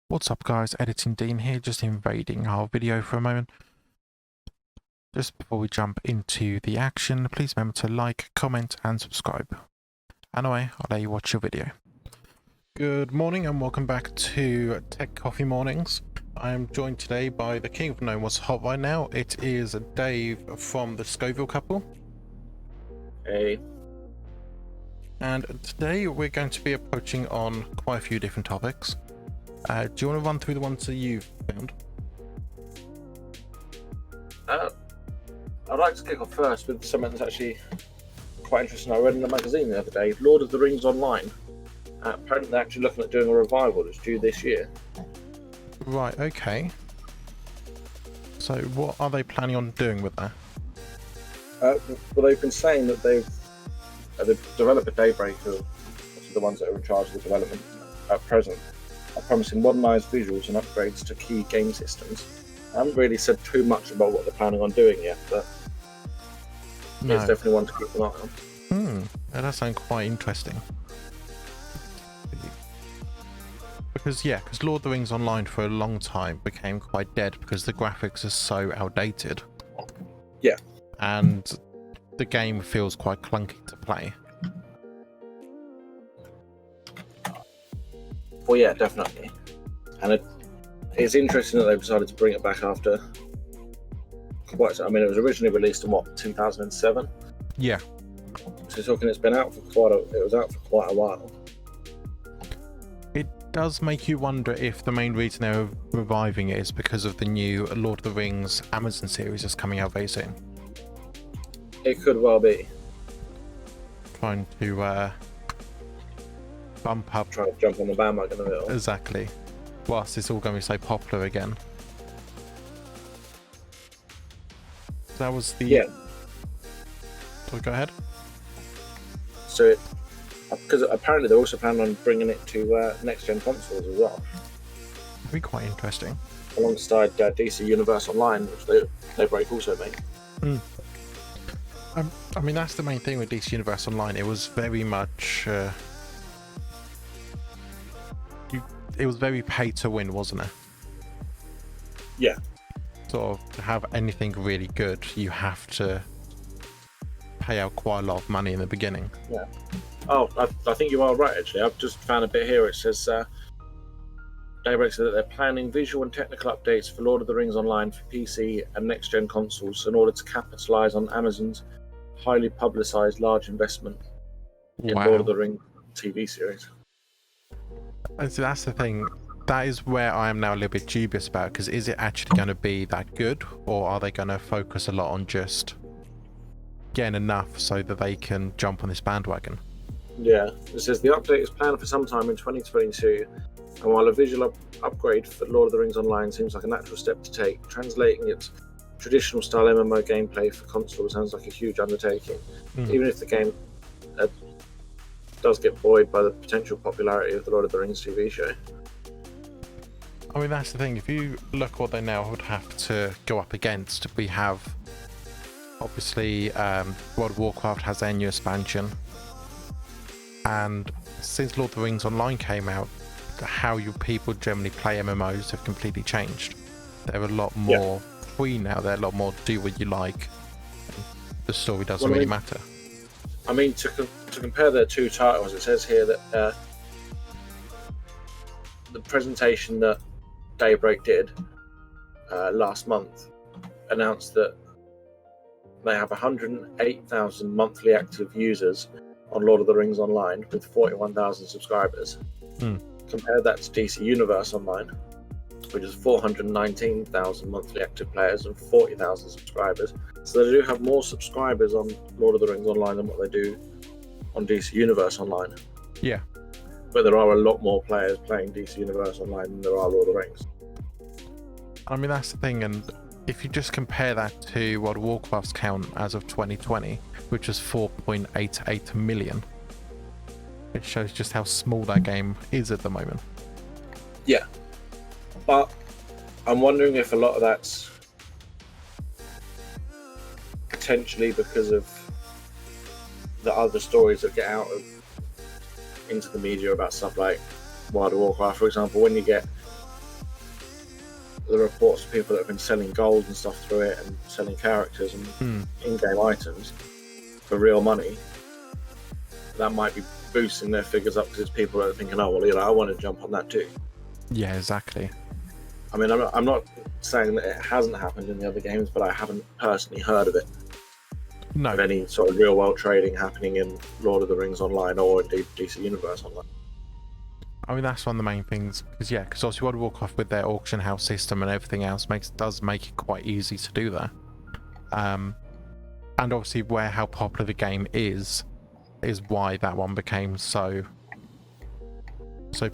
What's up guys, Editing Dean here, just invading our video for a moment. Just before we jump into the action, please remember to like, comment and subscribe. Anyway, I'll let you watch your video. Good morning and welcome back to Tech Coffee Mornings. I am joined today by the king of knowing what's hot right now. It is Dave from the Scoville Couple. Hey. And today we're going to be approaching on quite a few different topics. Do you want to run through the ones that you've found? I'd like to kick off first with something that's actually quite interesting. I read in the magazine the other day, Lord of the Rings Online. Apparently they're actually looking at doing a revival that's due this year. Right, okay. So what are they planning on doing with that? Well, they've been saying that the developer Daybreak, who are the ones that are in charge of the development at present, are promising modernised visuals and upgrades to key game systems. I haven't really said too much about what they're planning on doing yet, but No. it's definitely one to keep an eye on. That does sound quite interesting. Because Lord of the Rings Online for a long time became quite dead because the graphics are so outdated. Yeah. And the game feels quite clunky to play. Well, yeah, definitely. And it's interesting that they've decided to bring it back after quite. I mean, it was originally released in 2007. Yeah. So you're talking, it's been out for quite a while. It does make you wonder if the main reason they're reviving it is because of the new Lord of the Rings Amazon series that's coming out very soon. It could well be. Trying to bump up. Trying to jump on the bandwagon a little. Exactly. Whilst it's all going to be so popular again. That was the... Yeah. So go ahead. So because apparently they're also planning on bringing it to next-gen consoles as well. That'd be quite interesting. Alongside DC Universe Online, which Daybreak also make. I mean, that's the main thing with DC Universe Online. It was very much... it was very pay to win, wasn't it? Yeah. Sort of, to have anything really good, you have to pay out quite a lot of money in the beginning. Yeah. Oh, I think you are right, actually. I've just found a bit here. It says Daybreak said that they're planning visual and technical updates for Lord of the Rings Online for PC and next-gen consoles in order to capitalise on Amazon's highly publicised large investment in Lord of the Rings TV series. And so that's the thing. That is where I am now a little bit dubious about, because is it actually going to be that good, or are they going to focus a lot on just getting enough so that they can jump on this bandwagon? Yeah, it says the update is planned for sometime in 2022, and while a visual upgrade for Lord of the Rings Online seems like a natural step to take, translating its traditional style MMO gameplay for console sounds like a huge undertaking. Even if the game does get buoyed by the potential popularity of the Lord of the Rings TV show. I mean, that's the thing. If you look what they now would have to go up against, we have obviously World of Warcraft has their new expansion, and since Lord of the Rings Online came out, how you people generally play MMOs have completely changed. They're a lot more free now. They're a lot more do what you like. The story doesn't really matter. I mean, to compare the two titles, it says here that the presentation that Daybreak did last month announced that they have 108,000 monthly active users on Lord of the Rings Online with 41,000 subscribers. Compare that to DC Universe Online, which is 419,000 monthly active players and 40,000 subscribers. So they do have more subscribers on Lord of the Rings Online than what they do on DC Universe Online. Yeah. But there are a lot more players playing DC Universe Online than there are Lord of the Rings. I mean, that's the thing, and if you just compare that to World of Warcraft's count as of 2020, which was 4.88 million, it shows just how small that game is at the moment. Yeah. But I'm wondering if a lot of that's potentially because of the other stories that get out of into the media about stuff like World of Warcraft, for example, when you get the reports of people that have been selling gold and stuff through it and selling characters and in-game items for real money, that might be boosting their figures up because people are thinking, oh, well, I want to jump on that too. Yeah, exactly. I mean, I'm not saying that it hasn't happened in the other games, but I haven't personally heard of it. No. Of any sort of real-world trading happening in Lord of the Rings Online or indeed DC Universe Online. I mean, that's one of the main things, because obviously World of Warcraft with their auction house system and everything else does make it quite easy to do that. And obviously how popular the game is why that one became so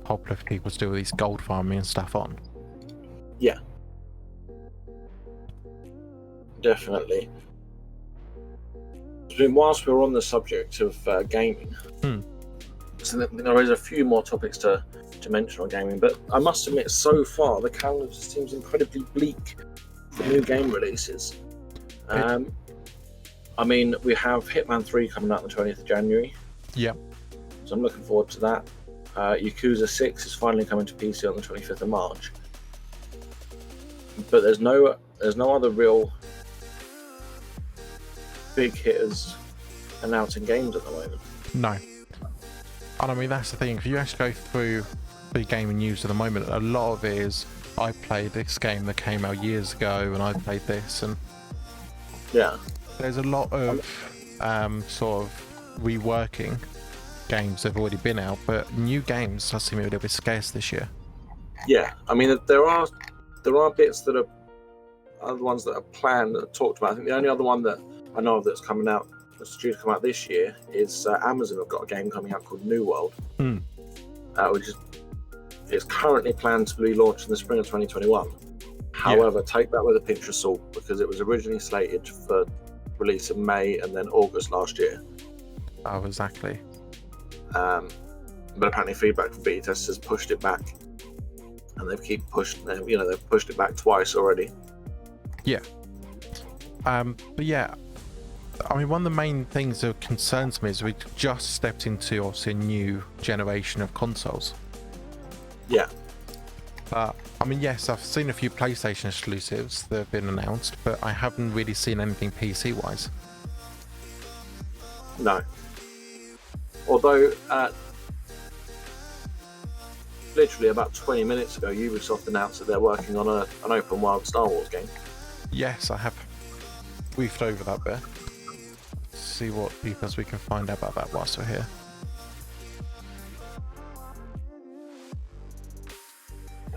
popular for people to do all these gold farming and stuff on. Yeah. Definitely. So whilst we're on the subject of gaming, so there is a few more topics to mention on gaming, but I must admit, so far the calendar just seems incredibly bleak for new game releases. I mean, we have Hitman 3 coming out on the 20th of January. Yeah. So I'm looking forward to that. Yakuza 6 is finally coming to PC on the 25th of March. But there's no other real big hitters announcing games at the moment. No. And I mean, that's the thing. If you actually go through the gaming news at the moment, a lot of it is, I played this game that came out years ago and I played this, and yeah, there's a lot of sort of reworking games that have already been out, but new games does seem a little bit scarce this year. Yeah, I mean, there are bits that are the ones that are planned, that are talked about. I think the only other one that I know of that's coming out, that's due to come out this year, is Amazon have got a game coming out called New World, which is currently planned to be launched in the spring of 2021. However, take that with a pinch of salt, because it was originally slated for release in May and then August last year. Oh, exactly. But apparently feedback from beta testers pushed it back, and they've pushed it back twice already. Yeah. But yeah, I mean, one of the main things that concerns me is we just stepped into obviously a new generation of consoles. Yeah. But I mean, yes, I've seen a few PlayStation exclusives that have been announced, but I haven't really seen anything PC wise. No. Although, literally about 20 minutes ago, Ubisoft announced that they're working on an open world Star Wars game. Yes, I have briefed over that bit. Let's see what details we can find out about that whilst we're here.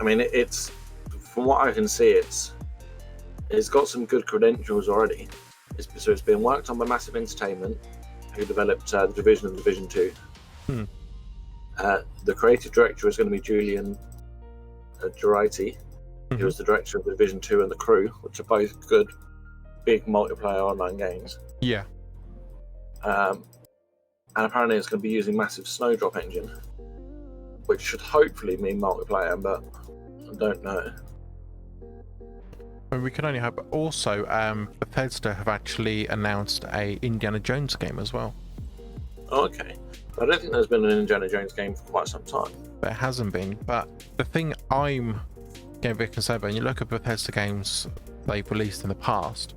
I mean, it's, from what I can see, it's got some good credentials already. So it's been worked on by Massive Entertainment, who developed The Division and Division 2. The creative director is going to be Julian Girardi, who was the director of The Division 2 and The Crew, which are both good, big multiplayer online games. Yeah. And apparently it's going to be using Massive Snowdrop engine, which should hopefully mean multiplayer, but I don't know. I mean, we can only hope. Also, Bethesda have actually announced a Indiana Jones game as well. Okay. I don't think there's been an Indiana Jones game for quite some time. There hasn't been, but the thing I'm getting a bit concerned about, when you look at Bethesda games they've released in the past,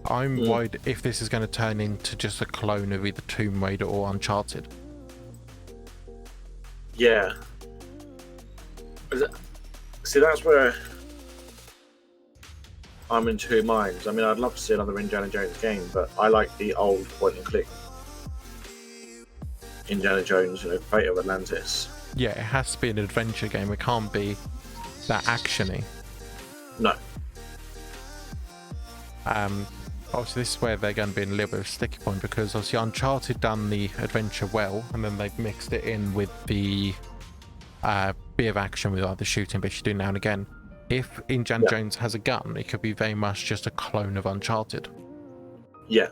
I'm worried if this is going to turn into just a clone of either Tomb Raider or Uncharted. Yeah. See, that's where I'm in two minds. I mean, I'd love to see another Indiana Jones game, but I like the old point-and-click Indiana Jones, Fate of Atlantis. Yeah, it has to be an adventure game. It can't be that actiony. No. Obviously, this is where they're going to be in a little bit of a sticky point, because obviously Uncharted done the adventure well, and then they've mixed it in with the bit of action with other shooting bits you do now and again. If Indiana Jones has a gun, it could be very much just a clone of Uncharted. Yeah.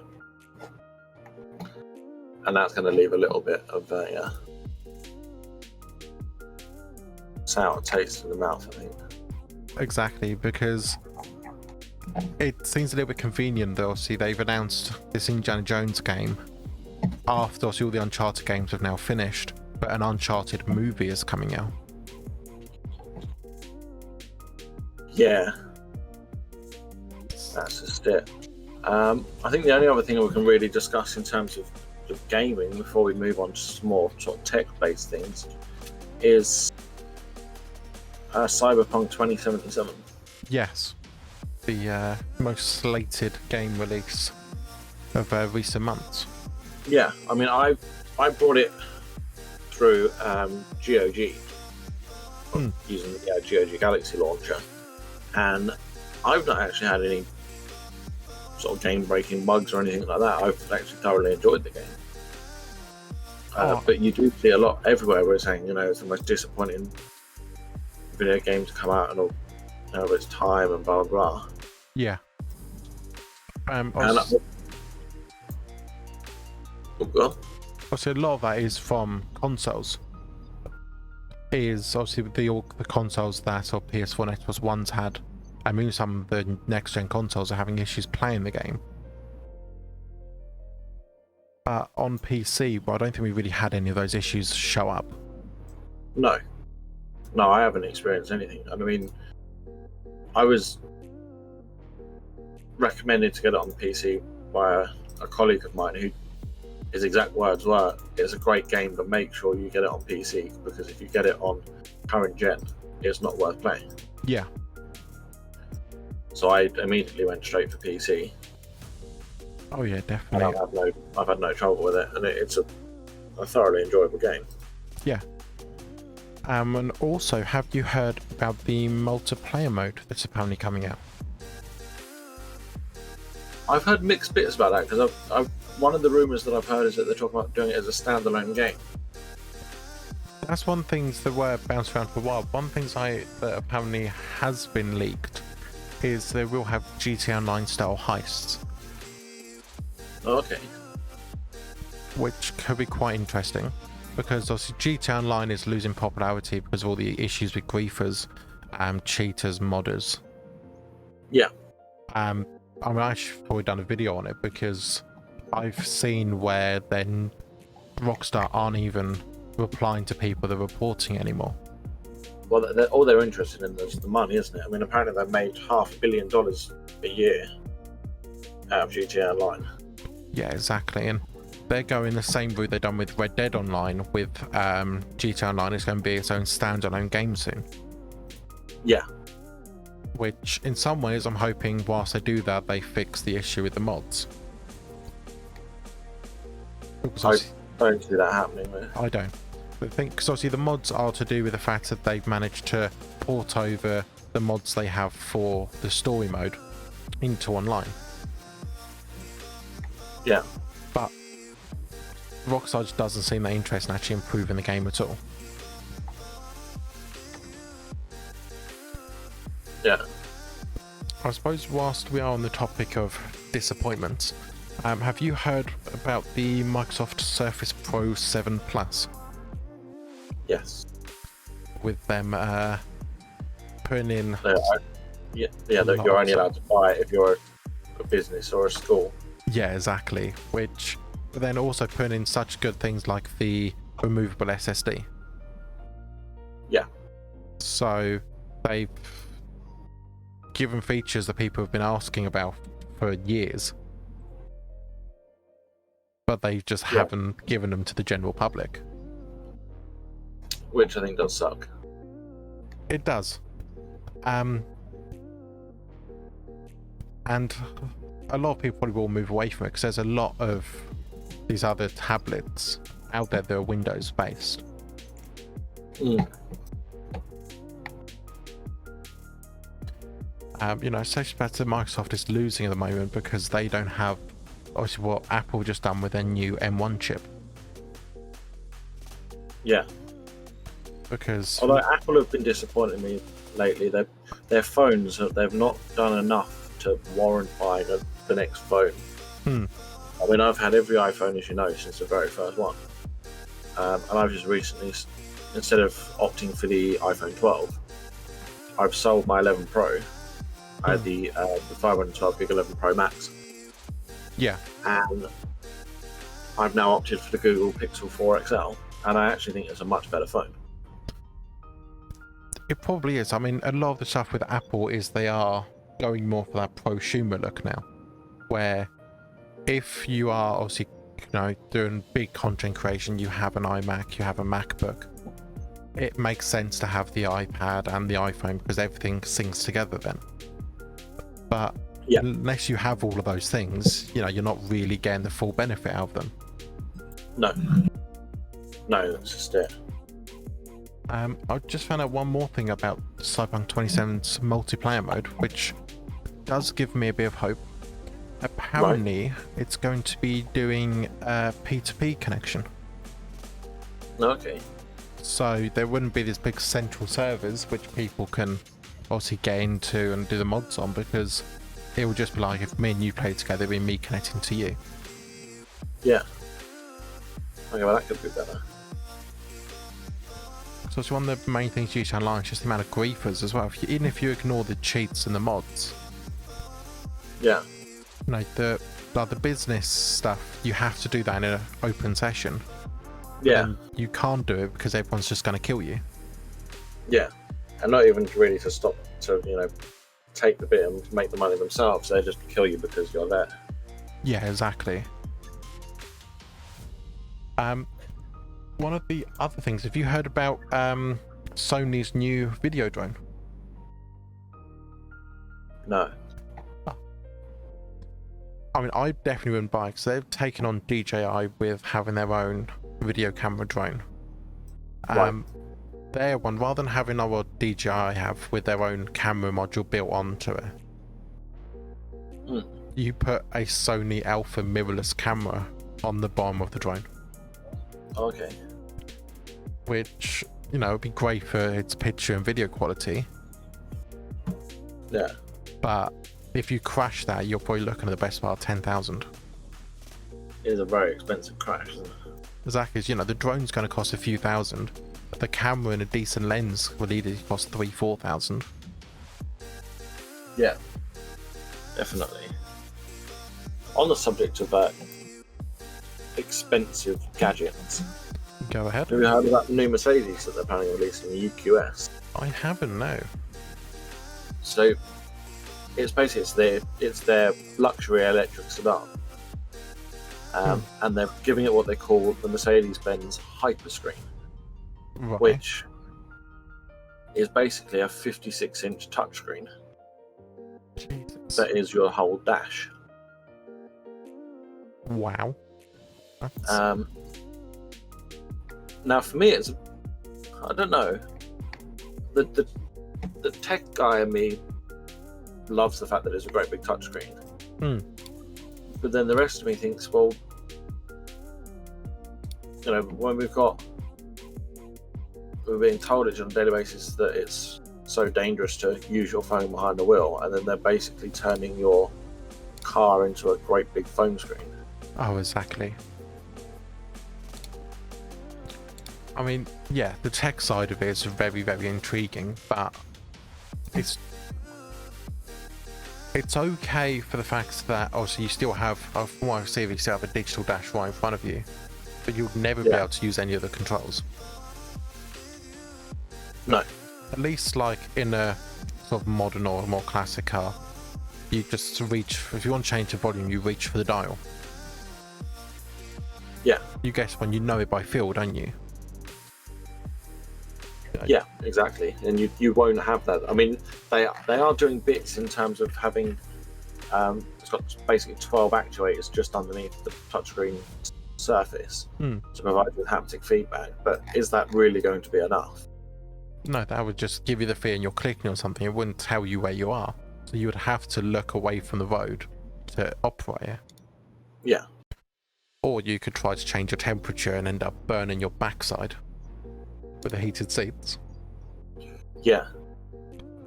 And that's going to leave a little bit of a sour taste in the mouth, I think. Exactly, because it seems a little bit convenient that obviously they've announced this Indiana Jones game after all the Uncharted games have now finished, but an Uncharted movie is coming out. Yeah, that's just it. I think the only other thing we can really discuss in terms of gaming before we move on to some more sort of tech-based things is Cyberpunk 2077. Yes, the most slated game release of recent months. Yeah, I mean, I bought it through GOG, using the GOG Galaxy launcher, and I've not actually had any sort of game-breaking bugs or anything like that. I've actually thoroughly enjoyed the game. But you do see a lot everywhere where it's saying, it's the most disappointing video game to come out and all, it's time and blah blah. Yeah. Also, a lot of that is from consoles. Is obviously the consoles that or PS4 and Xbox One's had. I mean, some of the next gen consoles are having issues playing the game. But on PC, I don't think we really had any of those issues show up. No, I haven't experienced anything. I mean, I was recommended to get it on the PC by a colleague of mine who, his exact words were, "It's a great game, but make sure you get it on PC, because if you get it on current gen, it's not worth playing." Yeah. So I immediately went straight for PC. Oh yeah, definitely. And I've had no trouble with it, and it's a thoroughly enjoyable game. Yeah. And also, have you heard about the multiplayer mode that's apparently coming out? I've heard mixed bits about that, because one of the rumours that I've heard is that they're talking about doing it as a standalone game. That's one thing that were bounced around for a while. One thing that apparently has been leaked is they will have GTA Online style heists. Okay. Which could be quite interesting, because obviously GTA Online is losing popularity because of all the issues with griefers, cheaters, modders. Yeah. I mean, I've probably done a video on it, because I've seen where then Rockstar aren't even replying to people they're reporting anymore. Well, all they're interested in is the money, isn't it? I mean, apparently they've made $500 million a year out of GTA Online. Yeah, exactly. And they're going the same route they've done with Red Dead Online. With GTA Online, it's going to be its own standalone game soon. Yeah. Which, in some ways, I'm hoping whilst they do that, they fix the issue with the mods. I don't see that happening, though. I don't. But I think, because obviously the mods are to do with the fact that they've managed to port over the mods they have for the story mode into online. Yeah. But Rockstar just doesn't seem that interested in actually improving the game at all. Yeah. I suppose whilst we are on the topic of disappointments, have you heard about the Microsoft Surface Pro 7 Plus? Yes. With them putting in... Yeah, that you're only allowed to buy it if you're a business or a school. Yeah, exactly. Which, but then also putting in such good things like the removable SSD. Yeah. So they've given features that people have been asking about for years, but they just haven't given them to the general public. Which I think does suck. It does. And a lot of people probably will move away from it, because there's a lot of these other tablets out there that are Windows based. So better Microsoft is losing at the moment because they don't have obviously what Apple just done with their new M1 chip. Yeah. Because although Apple have been disappointing me lately, their phones they've not done enough to warrant buying the next phone. I mean, I've had every iPhone, as you know, since the very first one, and I've just recently, instead of opting for the iPhone 12, I've sold my 11 Pro. I had the 512 gig 11 Pro Max. Yeah. And I've now opted for the Google Pixel 4 XL, and I actually think it's a much better phone. It probably is. I mean, a lot of the stuff with Apple is they are going more for that prosumer look now, where if you are obviously, doing big content creation, you have an iMac, you have a MacBook, it makes sense to have the iPad and the iPhone because everything syncs together then. But unless you have all of those things, you're not really getting the full benefit out of them. No, that's just it. I just found out one more thing about Cyberpunk 27's multiplayer mode, which does give me a bit of hope. Apparently, it's going to be doing a P2P connection. Okay. So there wouldn't be these big central servers which people can obviously get into and do the mods on, because it would just be like if me and you played together, it'd be me connecting to you. Yeah. Okay, well that could be better. So it's one of the main things you use online, is just the amount of griefers as well. Even if you ignore the cheats and the mods. Yeah. The business stuff, you have to do that in an open session. Yeah. And you can't do it because everyone's just going to kill you. Yeah. And not even really to stop to, take the bit and make the money themselves. They just kill you because you're there. Yeah, exactly. One of the other things, have you heard about Sony's new video drone? No. I mean, I definitely wouldn't buy it because they've taken on DJI with having their own video camera drone. Their one, rather than having what DJI have with their own camera module built onto it, you put a Sony Alpha mirrorless camera on the bottom of the drone. Okay. Which, would be great for its picture and video quality. Yeah. But if you crash that, you're probably looking at the best part of 10,000. It is a very expensive crash, isn't it? Exactly. The drone's going to cost a few thousand. But the camera and a decent lens will either cost 3,000-4,000. Yeah. Definitely. On the subject of expensive gadgets. Go ahead. Have you heard of that new Mercedes that they're planning on releasing, the UQS? I haven't, no. So it's basically it's their luxury electric sedan, and they're giving it what they call the Mercedes-Benz Hyperscreen, Right. which is basically a 56-inch touchscreen Jesus. that is your whole dash. Wow. That's... Now, for me, I don't know. The tech guy in me loves the fact that it's a great big touchscreen. But then the rest of me thinks, well, when we're being told it on a daily basis that it's so dangerous to use your phone behind the wheel, and then they're basically turning your car into a great big phone screen. Oh, exactly. I mean, yeah, the tech side of it is very, very intriguing, but it's okay for the fact that obviously you still have, from what I see, you still have a digital dash right in front of you, but you'll never be able to use any of the controls. No. At least like in a sort of modern or more classic car, you just reach, if you want to change the volume, you reach for the dial. Yeah. You guess when you know it by feel, don't you? Yeah, exactly. And you won't have that. I mean, they are doing bits in terms of having it's got basically 12 actuators just underneath the touchscreen surface to provide with haptic feedback. But is that really going to be enough? No, that would just give you the feeling you're clicking on something. It wouldn't tell you where you are. So you would have to look away from the road to operate it. Yeah. Or you could try to change your temperature and end up burning your backside with the heated seats. Yeah.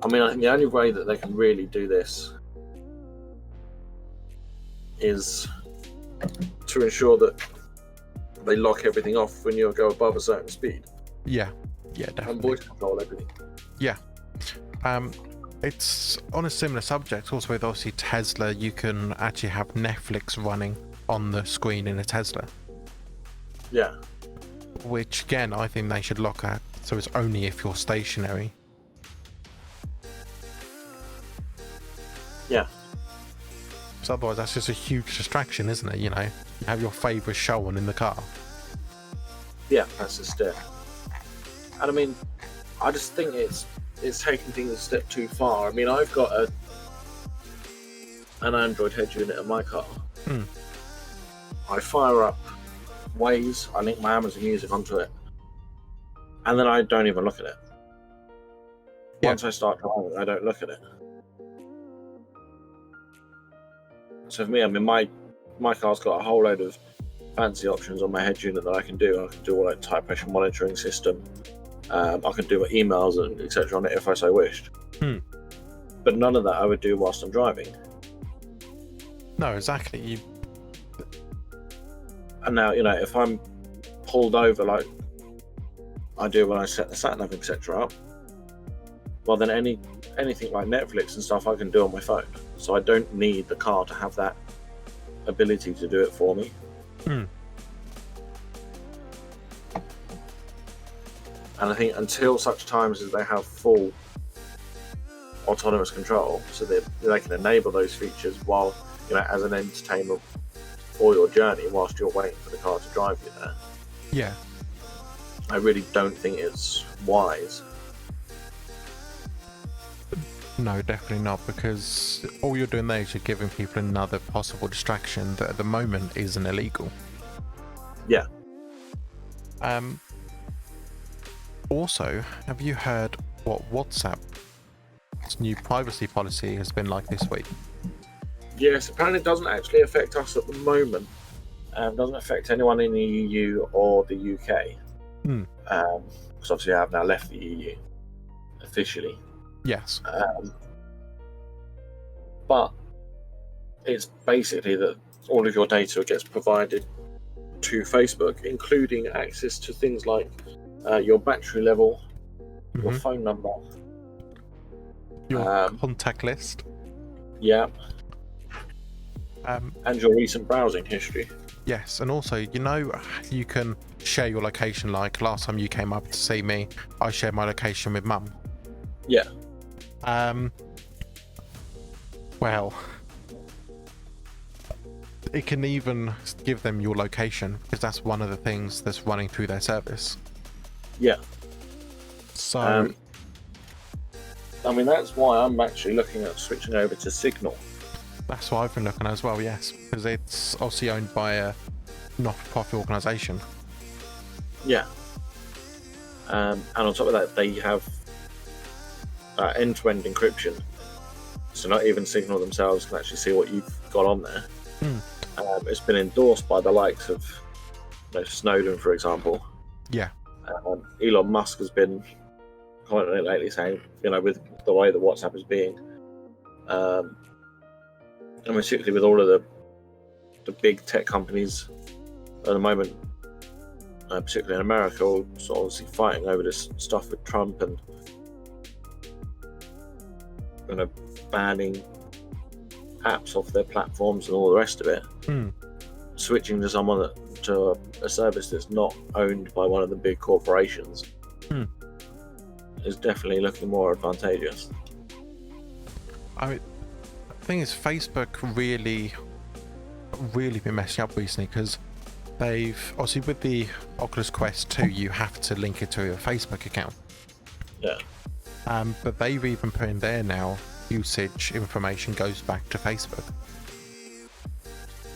I mean, I think the only way that they can really do this is to ensure that they lock everything off when you go above a certain speed. Yeah, definitely. And voice control everything. Yeah. It's on a similar subject. Also, with obviously Tesla, you can actually have Netflix running on the screen in a Tesla. Yeah. Which again, I think they should look at. So it's only if you're stationary. Yeah. So otherwise, that's just a huge distraction, isn't it? You know, you have your favourite show on in the car. Yeah, that's just it. And I mean, I just think it's taking things a step too far. I mean, I've got an Android head unit in my car. I fire up Waze, I link my Amazon Music onto it, and then I don't even look at it. Once I start driving, I don't look at it. So for me, I mean, my car's got a whole load of fancy options on my head unit that I can do. I can do all like tire pressure monitoring system. I can do my emails and etc. on it if I so wished. But none of that I would do whilst I'm driving. No, exactly. And now, you know, if I'm pulled over like I do when I set the sat nav etc. up, well then anything like Netflix and stuff I can do on my phone. So I don't need the car to have that ability to do it for me. And I think until such times as they have full autonomous control, so that they can enable those features while, you know, as an entertainment for your journey whilst you're waiting for the car to drive you there. Yeah. I really don't think it's wise. No, definitely not, because all you're doing there is you're giving people another possible distraction that at the moment isn't illegal. Yeah. Also, have you heard what WhatsApp's new privacy policy has been like this week? Yes, apparently it doesn't actually affect us at the moment. Doesn't affect anyone in the EU or the UK. Because obviously I have now left the EU officially. Yes. But it's basically that all of your data gets provided to Facebook, including access to things like your battery level, your phone number, your contact list. Yeah. And your recent browsing history. Yes, and also, you know, you can share your location. Like last time you came up to see me, I shared my location with Mum. Yeah. Well, it can even give them your location, because that's one of the things that's running through their service. Yeah. So, I mean, that's why I'm actually looking at switching over to Signal. That's what I've been looking at as well, yes, because it's obviously owned by a not-for-profit organisation. Yeah. And on top of that, they have end-to-end encryption. So not even Signal themselves can actually see what you've got on there. It's been endorsed by the likes of, you know, Snowden, for example. Yeah. Elon Musk has been commenting lately saying, you know, with the way that WhatsApp is being, and particularly with all of the big tech companies at the moment, particularly in America, all sort of obviously fighting over this stuff with Trump and, you know, banning apps off their platforms and all the rest of it. Switching to someone to a service that's not owned by one of the big corporations is definitely looking more advantageous. I mean, the thing is, Facebook really been messing up recently, because they've obviously, with the Oculus Quest 2, you have to link it to your Facebook account. Yeah. But they've even put in there now, usage information goes back to Facebook.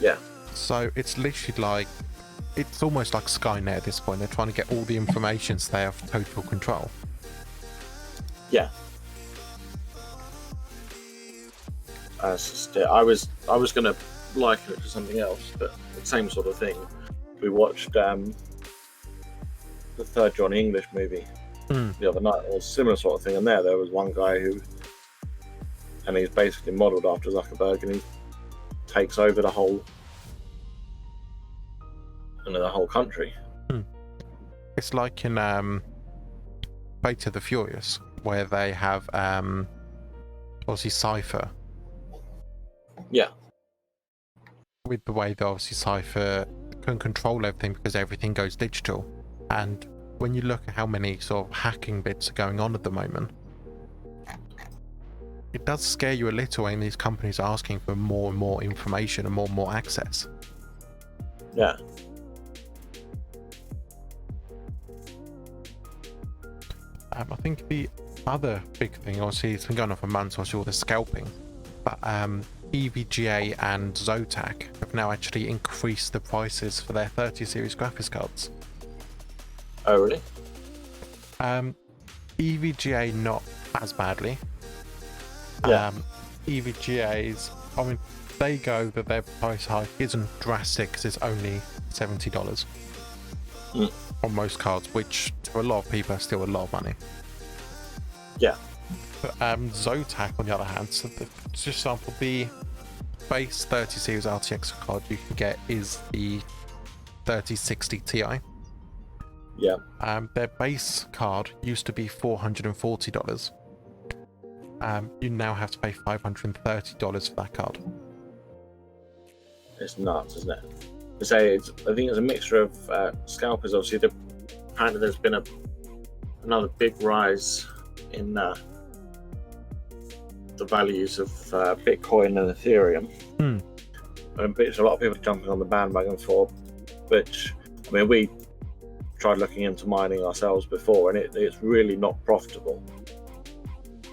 Yeah. So it's literally like, it's almost like Skynet at this point. They're trying to get all the information so they have total control. Yeah. That's just it. I was going to liken it to something else, but the same sort of thing. We watched the third Johnny English movie the other night. It was a similar sort of thing, and there was one guy and he's basically modelled after Zuckerberg, and he takes over the whole country. It's like in Fate of the Furious, where they have obviously Cypher. Yeah. With the way that obviously Cypher can control everything because everything goes digital. And when you look at how many sort of hacking bits are going on at the moment, it does scare you a little when these companies are asking for more and more information and more access. Yeah. I think the other big thing, obviously, it's been going on for months, obviously, all the scalping, but EVGA and Zotac have now actually increased the prices for their 30 series graphics cards. Oh, really? EVGA not as badly. Yeah. EVGA's, I mean, they go that their price hike isn't drastic because it's only $70 on most cards, which to a lot of people is still a lot of money. Yeah. But Zotac, on the other hand, so just example, the base 30 series RTX card you can get is the 3060 Ti. Yeah. Their base card used to be $440. You now have to pay $530 for that card. It's nuts, isn't it? I think it's a mixture of scalpers. Obviously, apparently there's been another big rise in the values of Bitcoin and Ethereum, which a lot of people are jumping on the bandwagon for. Which, I mean, we tried looking into mining ourselves before, and it's really not profitable.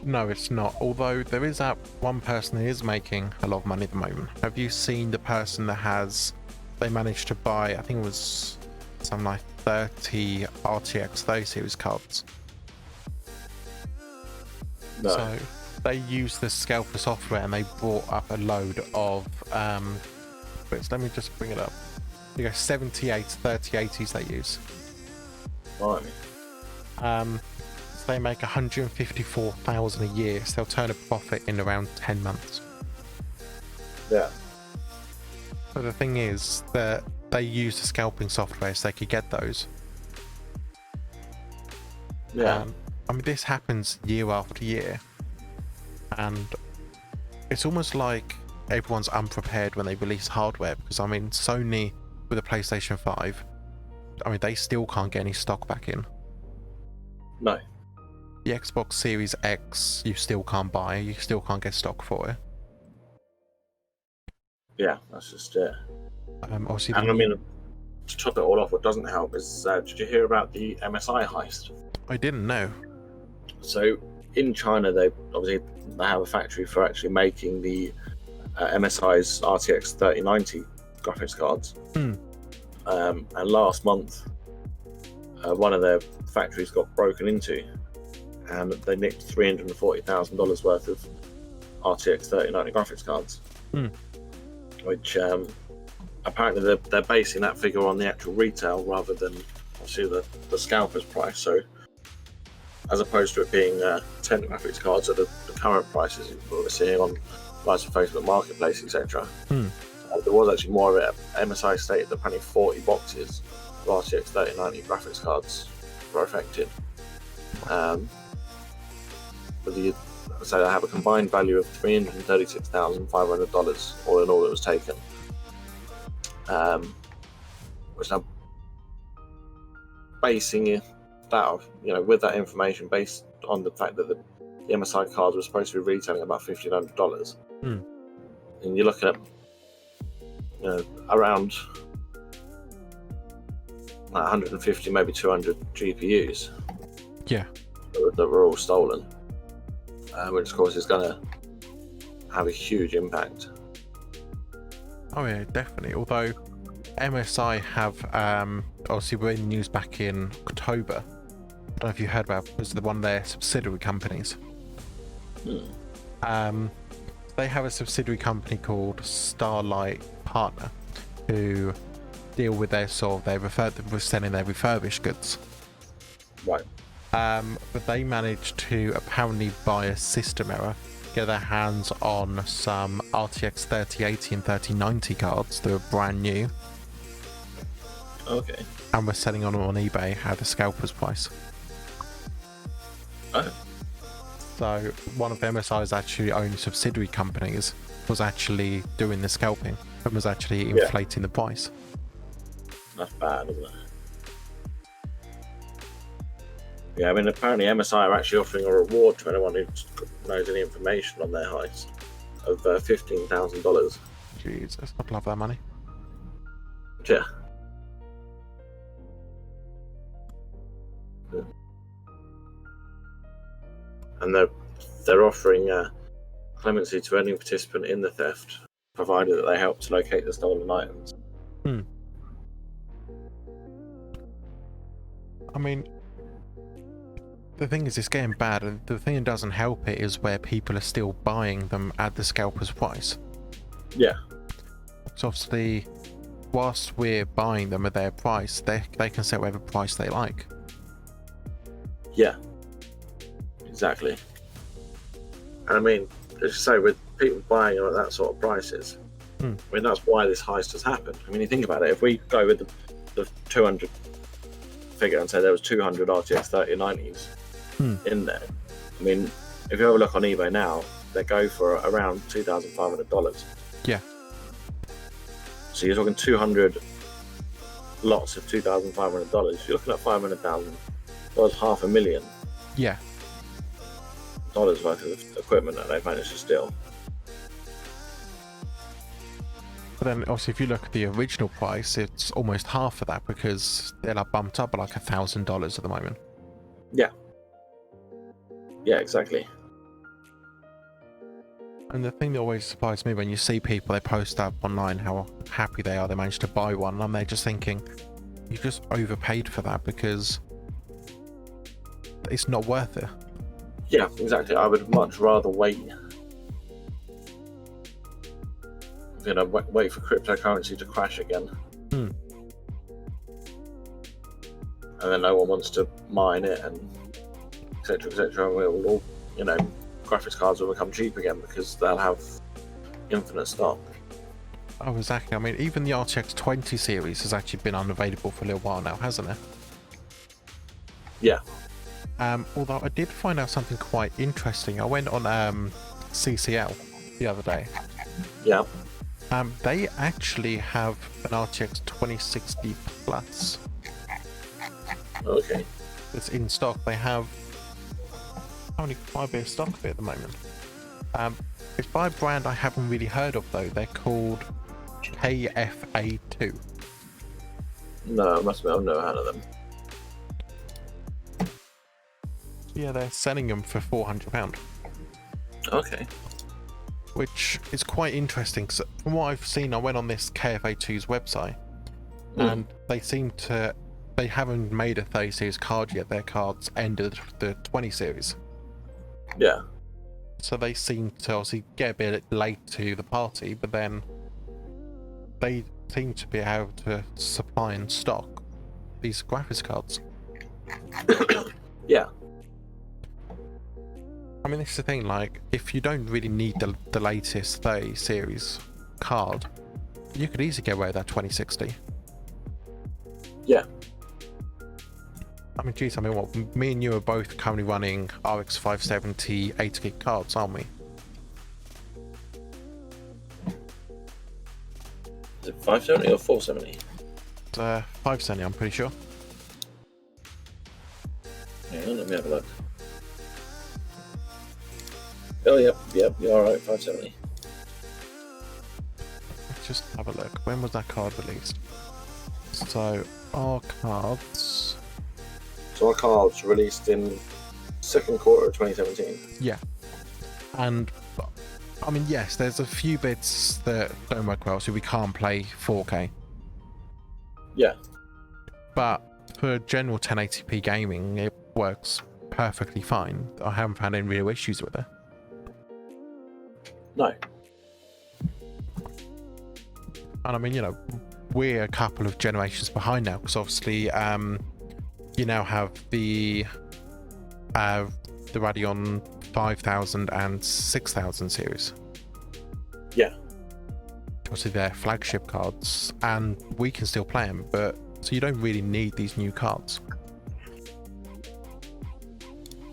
No, it's not. Although there is that one person who is making a lot of money at the moment. Have you seen the person that they managed to buy, I think it was something like 30 RTX 30 series cards? No. So they used the scalper software and they brought up a load of, let me just bring it up. You go 78 3080s they use. Blimey. So they make 154,000 a year, so they'll turn a profit in around 10 months. Yeah. But the thing is that they use the scalping software so they could get those. Yeah. I mean, this happens year after year, and it's almost like everyone's unprepared when they release hardware, because I mean, Sony with the PlayStation 5, I mean, they still can't get any stock back in. No. The Xbox Series X, you still can't buy, you still can't get stock for it. Yeah, that's just it. Obviously, and I mean, to top it all off, what doesn't help is, did you hear about the MSI heist? I didn't know. So in China, they have a factory for actually making the MSI's RTX 3090 graphics cards. And last month, one of their factories got broken into, and they nicked $340,000 worth of RTX 3090 graphics cards. Which apparently they're basing that figure on the actual retail rather than obviously the scalper's price. So as opposed to it being 10 graphics cards at the current prices that we're seeing on likes of Facebook Marketplace, etc. There was actually more of it. MSI stated that apparently 40 boxes of RTX 3090 graphics cards were affected. So they have a combined value of $336,500 all in all that was taken. Which now basing that, with that information based on the fact that the MSI cards were supposed to be retailing about $1,500, and you're looking at around 150, maybe 200 GPUs. Yeah. That were all stolen. Which of course is going to have a huge impact. Oh yeah, definitely. Although MSI have obviously were in the news back in October. I don't know if you heard about it, was one of their subsidiary companies. They have a subsidiary company called Starlight Partner, who deal with their with selling their refurbished goods. Right. But they managed to apparently by a system error get their hands on some RTX 3080 and 3090 cards that were brand new. Okay. And were selling on eBay at the scalper's price. Oh. So one of MSI's actually own subsidiary companies was actually doing the scalping and was actually inflating the price. That's bad, isn't it? Yeah, I mean, apparently MSI are actually offering a reward to anyone who knows any information on their heist of $15,000. Jesus, I'd love that money. Yeah. And they're offering clemency to any participant in the theft, provided that they help to locate the stolen items. I mean, the thing is, it's getting bad, and the thing that doesn't help it is where people are still buying them at the scalper's price. Yeah. So obviously, whilst we're buying them at their price, they can set whatever price they like. Yeah. Exactly. And I mean, as you say, with people buying them at that sort of prices, I mean, that's why this heist has happened. I mean, you think about it, if we go with the 200 figure and say there was 200 RTX 3090s in there, I mean, if you have a look on eBay now, they go for around $2,500. Yeah. So you're talking 200 lots of $2,500. You're looking at $500,000, $500,000. Yeah. Dollars worth of equipment that they've managed to steal. But then, obviously, if you look at the original price, it's almost half of that because they're like bumped up by like $1,000 at the moment. Yeah. Yeah, exactly. And the thing that always surprises me when you see people, they post up online how happy they are they managed to buy one, and I'm there just thinking, you just overpaid for that because it's not worth it. Yeah, exactly. I would much rather wait. You know, wait for cryptocurrency to crash again. And then no one wants to mine it, and etc. etc. And we'll all, you know, graphics cards will become cheap again because they'll have infinite stock. Oh, exactly. I mean, even the RTX 20 series has actually been unavailable for a little while now, hasn't it? Yeah. Although I did find out something quite interesting. I went on CCL the other day. Yeah. They actually have an RTX 2060 Plus. Okay. It's in stock. They have only quite a bit of stock of it at the moment. It's by a brand I haven't really heard of though. They're called KFA2. No, I must admit I've never heard of them. Yeah, they're selling them for £400. Okay. Which is quite interesting because from what I've seen, I went on this KFA2's website and they haven't made a 30 series card yet. Their cards ended the 20 series. Yeah. So they seem to obviously get a bit late to the party, but then they seem to be able to supply and stock these graphics cards. Yeah. I mean, this is the thing, like, if you don't really need the latest 30 series card, you could easily get away with that 2060. Yeah. I mean, geez, I mean, what, me and you are both currently running RX 570 8GB cards, aren't we? Is it 570 or 470? 570, I'm pretty sure. Hang on, let me have a look. Oh, yep, you're alright, 570. Let's just have a look. When was that card released? So, our cards... So our cards released in second quarter of 2017. Yeah. And, I mean, yes, there's a few bits that don't work well, so we can't play 4K. Yeah. But for general 1080p gaming, it works perfectly fine. I haven't had any real issues with it. No. And I mean, you know, we're a couple of generations behind now, because obviously you now have the Radeon 5000 and 6000 series. Yeah. Obviously they're flagship cards, and we can still play them, but so you don't really need these new cards.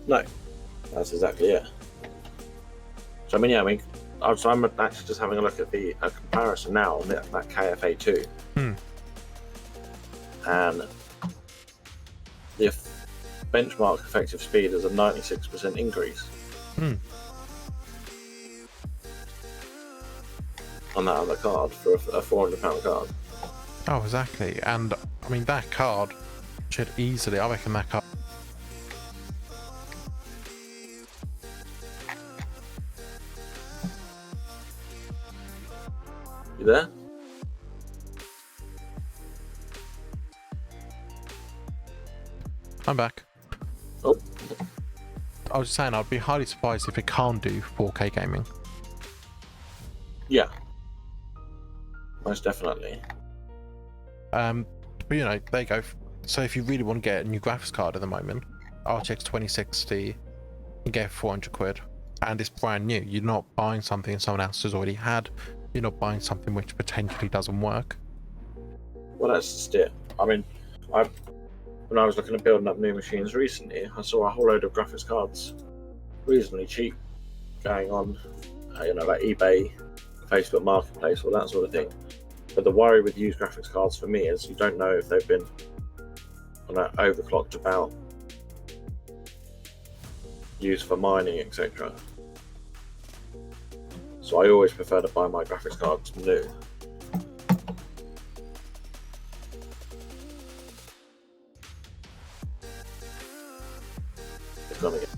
No. That's exactly it. So I mean, yeah, so I'm actually just having a look at a comparison now on that KFA2. and the benchmark effective speed is a 96% increase on that other card for a £400 card. Oh, exactly. And I mean, that card should easily, I reckon that card. You there? I'm back. Oh, I was just saying, I'd be highly surprised if it can't do 4K gaming. yeah. Most definitely. But you know, there you go. So if you really want to get a new graphics card at the moment, RTX 2060, you get 400 quid, and it's brand new. You're not buying something someone else has already had. You're not buying something which potentially doesn't work. Well, that's just it. I mean, when I was looking at building up new machines recently, I saw a whole load of graphics cards reasonably cheap going on, like eBay, Facebook Marketplace, all that sort of thing. But the worry with used graphics cards for me is you don't know if they've been overclocked about, used for mining, etc. So I always prefer to buy my graphics cards new. It's gonna get.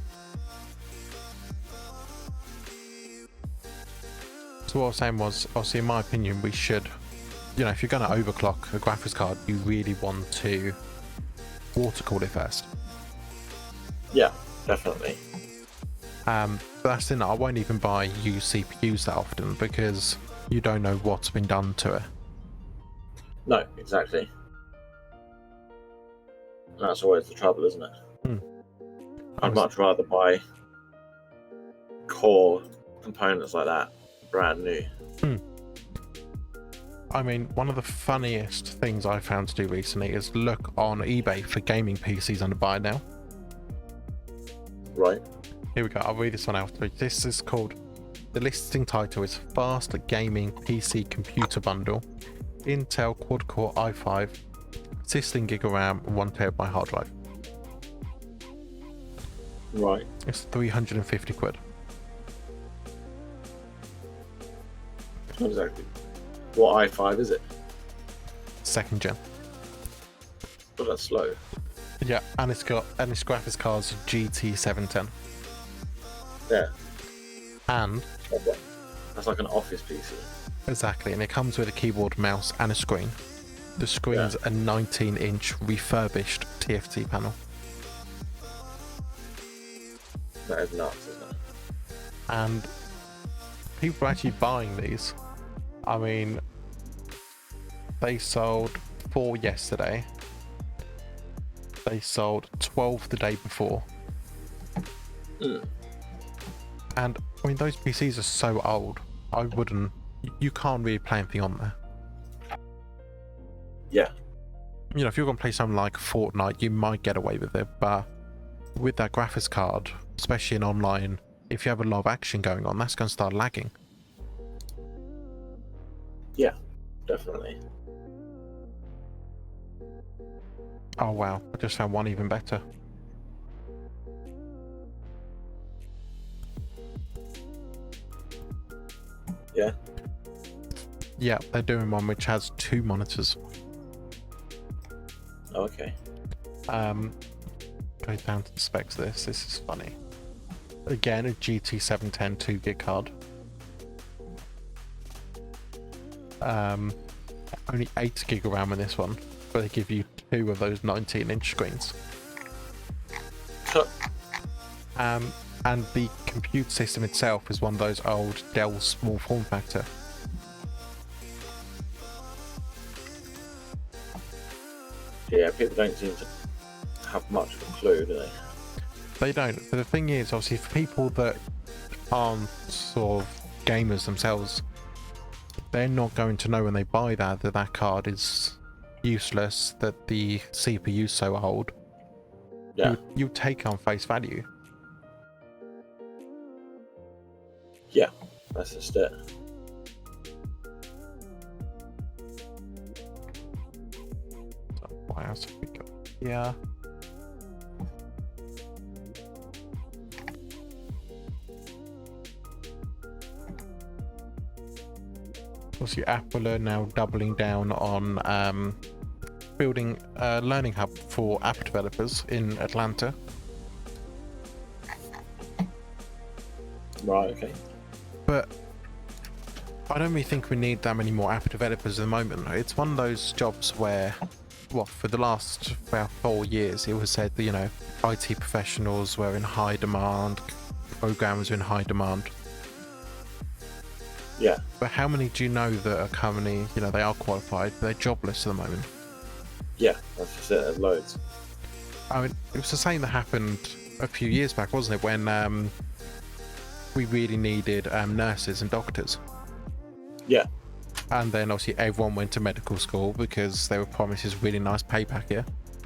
So what I was saying was, obviously, in my opinion, we should, if you're going to overclock a graphics card, you really want to water cool it first. Yeah, definitely. But that's the thing, I won't even buy used CPUs that often because you don't know what's been done to it. No, exactly. That's always the trouble, isn't it? I'd much rather buy core components like that brand new. I mean, one of the funniest things I found to do recently is look on eBay for gaming PCs under buy now. Right. Here we go, I'll read this one out. This is called, the listing title is Fast Gaming PC Computer Bundle, Intel Quad-Core i5, 16GB RAM, 1TB hard drive. Right. It's 350 quid. Exactly. What i5 is it? Second gen. But that's slow. Yeah, and its graphics card's GT710. Yeah. And that's like an office PC. exactly, and it comes with a keyboard, mouse, and a screen. The screen's a 19-inch refurbished TFT panel. That is nuts, isn't it? And people are actually buying these. I mean, they sold 4 yesterday. They sold 12 the day before. And I mean, those PCs are so old. You can't really play anything on there. Yeah. If you're going to play something like Fortnite, you might get away with it, but with that graphics card, especially in online, if you have a lot of action going on, that's going to start lagging. Yeah, definitely. Oh wow, I just found one even better. Yeah. Yeah, they're doing one which has 2 monitors. Oh, okay. Go down to the specs of this. This is funny. Again, a GT710 2GB card. Only 8GB RAM in this one, but they give you 2 of those 19-inch screens. And the compute system itself is one of those old Dell small form factor. Yeah, people don't seem to have much of a clue, do they? They don't. But the thing is, obviously, for people that aren't sort of gamers themselves, they're not going to know when they buy that card is useless, that the CPU is so old. Yeah. You take on face value. Yeah, that's just it. What else have we got? Yeah. Obviously, Apple are now doubling down on building a learning hub for app developers in Atlanta. Right. Okay. But I don't really think we need that many more app developers at the moment. It's one of those jobs where, well, for the last about 4 years, it was said that, you know, IT professionals were in high demand, programmers were in high demand. Yeah. But how many do you know that are currently, you know, they are qualified, but they're jobless at the moment? Yeah, that's just it. There's loads. I mean, it was the same that happened a few years back, wasn't it? When we really needed nurses and doctors. Yeah. And then obviously everyone went to medical school because they were promised this really nice pay packet.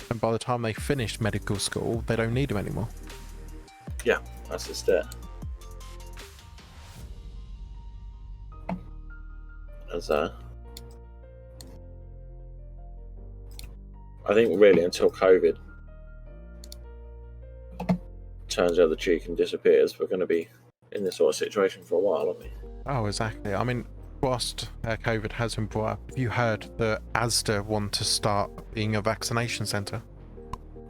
And by the time they finished medical school, they don't need them anymore. Yeah, that's just it. As I think really until COVID turns the other cheek and disappears, we're going to be in this sort of situation for a while, aren't we? Oh, exactly. I mean, whilst COVID has been brought up, have you heard that Asda want to start being a vaccination centre?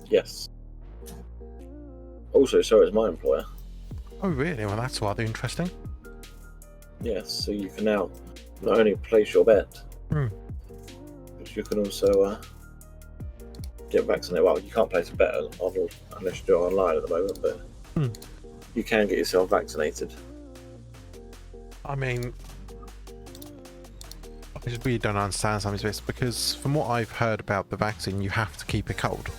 Yes. Also, so is my employer. Oh, really? Well, that's rather interesting. Yes, so you can now not only place your bet, but you can also get vaccinated. Well, you can't place a bet unless you do it online at the moment, but you can get yourself vaccinated. I mean, I just really don't understand some of this, because from what I've heard about the vaccine, you have to keep it cold.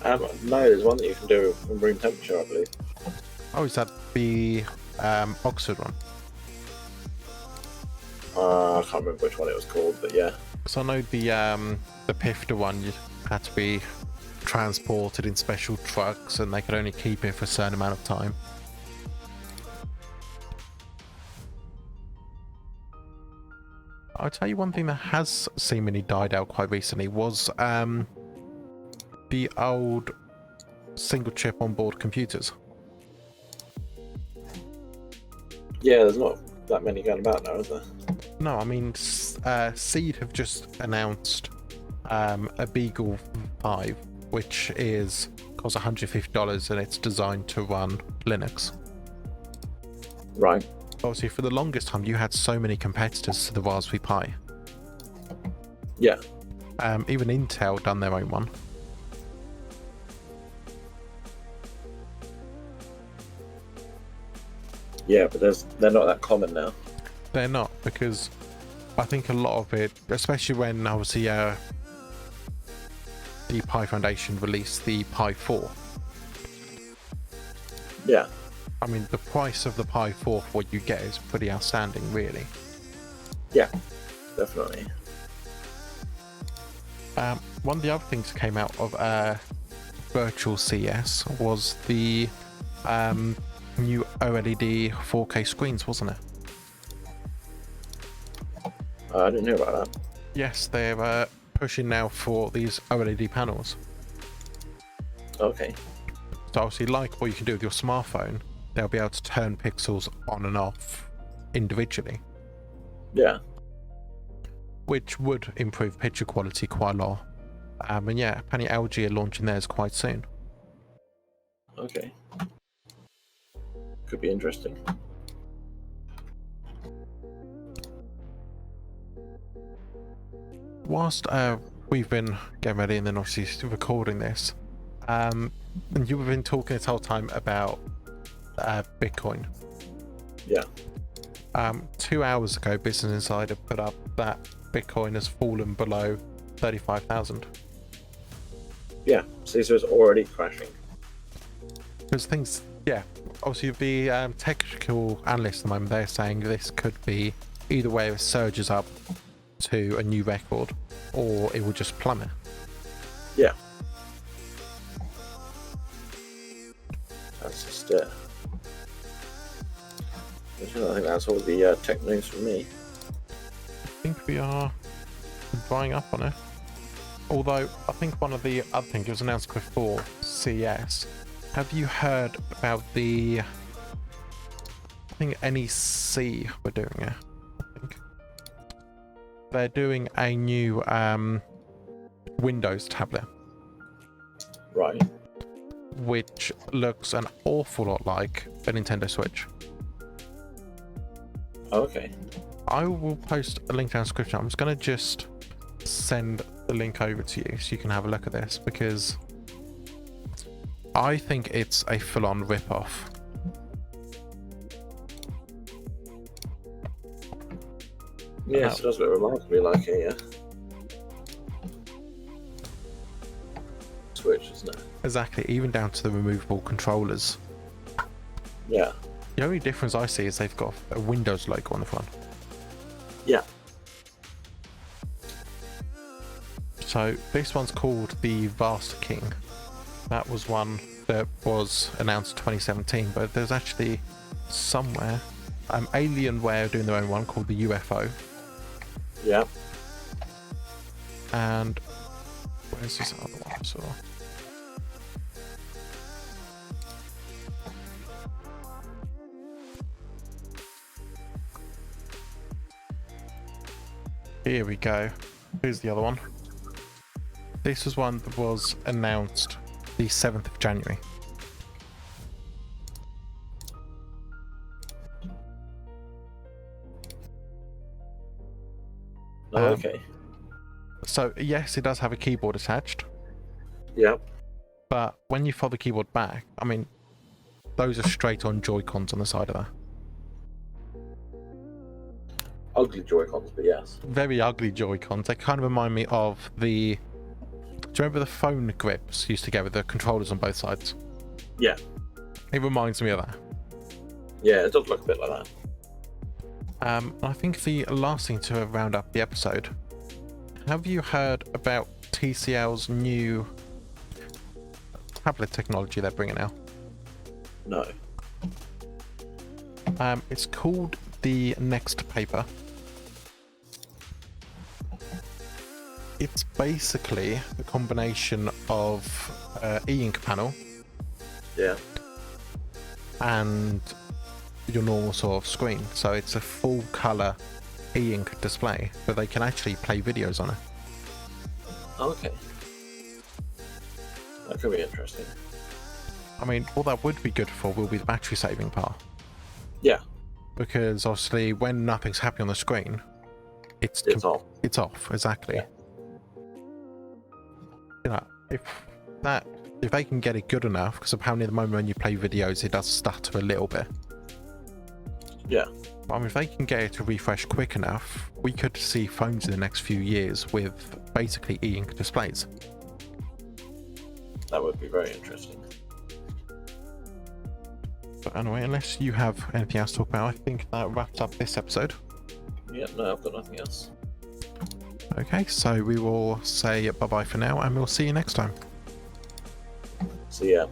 No, there's one that you can do in room temperature, I believe. Oh, is that the Oxford one? I can't remember which one it was called, but yeah. So I know the Pifter one, you had to be transported in special trucks, and they could only keep it for a certain amount of time. I'll tell you one thing that has seemingly died out quite recently was the old single chip on board computers. Yeah, there's not that many going about now, is there? No, I mean, Seed have just announced a Beagle 5, which costs $150, and it's designed to run Linux. Right. Obviously, for the longest time, you had so many competitors to the Raspberry Pi. Yeah. Even Intel done their own one. Yeah, but they're not that common now. They're not, because I think a lot of it, especially when obviously the Pi Foundation released the Pi 4. Yeah. I mean, the price of the Pi 4 for what you get is pretty outstanding, really. Yeah, definitely. One of the other things that came out of Virtual CS was the new OLED 4K screens, wasn't it? I didn't hear about that. Yes, they're pushing now for these OLED panels. Okay. So obviously, like what you can do with your smartphone, they'll be able to turn pixels on and off individually. Yeah. Which would improve picture quality quite a lot. And yeah, apparently LG are launching theirs quite soon. Okay. Could be interesting. Whilst we've been getting ready and then obviously recording this, and you've been talking this whole time about Bitcoin. Yeah. 2 hours ago, Business Insider put up that Bitcoin has fallen below 35,000. Yeah. See, so it's already crashing. Because things, yeah, obviously the technical analysts at the moment, they're saying this could be either way it surges up to a new record, or it will just plummet. Yeah. That's just it. I think that's all the tech news from me. I think we are drying up on it. Although, I think one of the other things, it was announced before CES. Have you heard about the... I think NEC were doing it. I think. They're doing a new Windows tablet. Right. Which looks an awful lot like a Nintendo Switch. Okay. I will post a link down in the description. I'm just going to just send the link over to you so you can have a look at this, because I think it's a full-on rip-off. Yes, it does look remarkably like a Switch, isn't it? Exactly, even down to the removable controllers. Yeah. The only difference I see is they've got a Windows logo on the front. Yeah. So this one's called the Vast King. That was one that was announced in 2017, but there's actually somewhere Alienware are doing their own one called the UFO. Yeah. And where's this other one? So here we go. Here's the other one. This was one that was announced the 7th of January. Okay. So yes, it does have a keyboard attached, Yeah. but when you fold the keyboard back, I mean, those are straight on Joy-Cons on the side of that. Ugly Joy-Cons, but yes. Very ugly Joy-Cons. They kind of remind me of the... Do you remember the phone grips used to get with the controllers on both sides? Yeah. It reminds me of that. Yeah, it does look a bit like that. I think the last thing to round up the episode, have you heard about TCL's new tablet technology they're bringing out? No. It's called the Next Paper. It's basically a combination of e-ink panel Yeah. and your normal sort of screen. So it's a full color e-ink display, but they can actually play videos on it. Okay. That could be interesting. I mean, all that would be good for will be the battery saving part. Yeah. Because obviously when nothing's happening on the screen, it's off. It's off, exactly. Yeah. You know, if they can get it good enough, because apparently at the moment when you play videos it does stutter a little bit. Yeah. I mean, if they can get it to refresh quick enough, we could see phones in the next few years with basically e-ink displays. That would be very interesting. But anyway, unless you have anything else to talk about, I think that wraps up this episode. Yeah, no, I've got nothing else. Okay, so we will say bye-bye for now, and we'll see you next time. See ya.